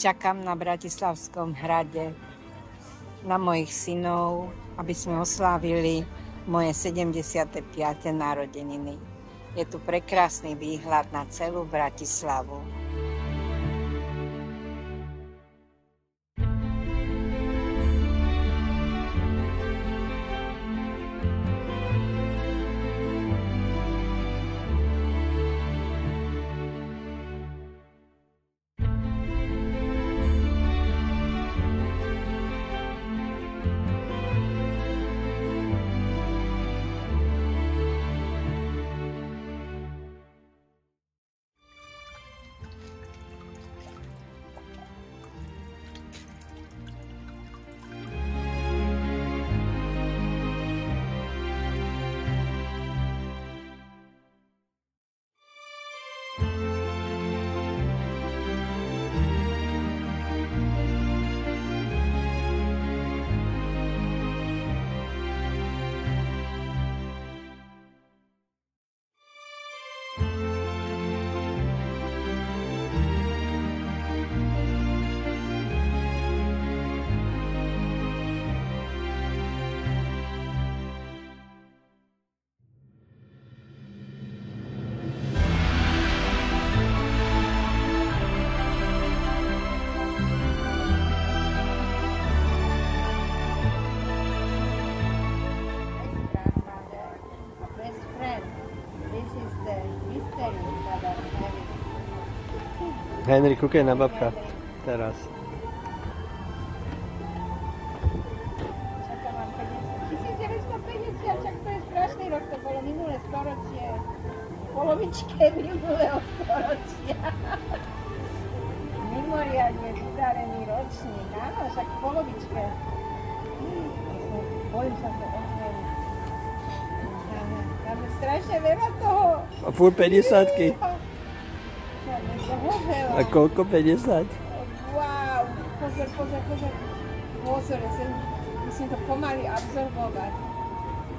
čakám na Bratislavskom hrade na mojich synov, aby sme oslávili moje 75. narodeniny. Je tu prekrásny výhľad na celú Bratislavu. Henry, kúkaj na babka. Teraz. Čaká vám 1950, čak to je strašný rok, to bolo minulé storočie. V polovičke minulého storočia. Mimoriadne vydarený ročník, áno, však v polovičke. Bojím sa to otvoriť. Tam je strašne veľa toho. A furt 50-ky. A koľko? 50? Wow, pozor. Pozor, ja musím to pomaly absorbovať.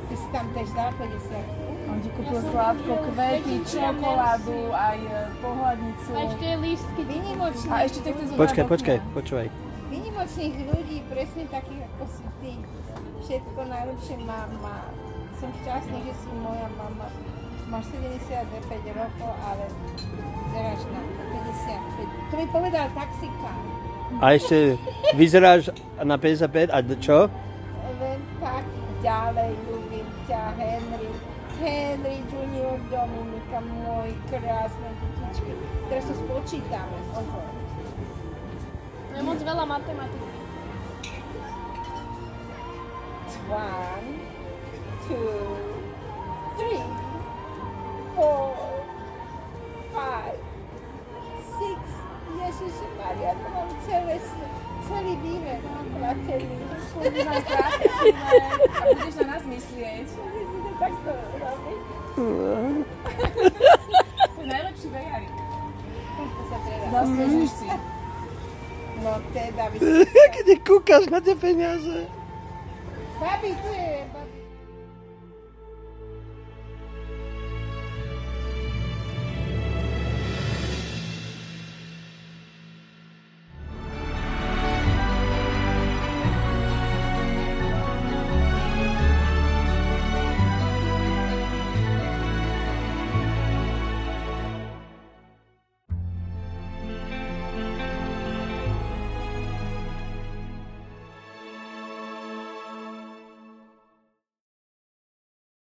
Ty si tam tež dal 50. On ti kúpil sládko, kvety, čokoládu, aj pohľadnicu. A ešte lístky. Vynimočných. A ešte to chce zobrať. Počkaj, počúvaj. Vynimočných ľudí, presne takých ako si ty. Všetko najlepšie má. Som šťastný, že si moja mama. Máš 75 rokov, ale vyzeráš na 55. To mi povedal taxikár. A ešte vyzeráš na 55 a čo? Len tak ďalej, ľúbim ťa, Henry Junior Dominika, môj krásne detičky. Teraz to spočítame, pozor. To je moc veľa matematiky. 1, 2, 3, 4, 5, 6, Ježišmaria, to mám celý vývek naplatený. Budeme krásne a budeš na nás myslieť. Tak to robí. To je najlepší vejari. To sa treba. Zaslúžiš si. No teda, vy Keď kúkaš na tie peniaze. Babi, tu je,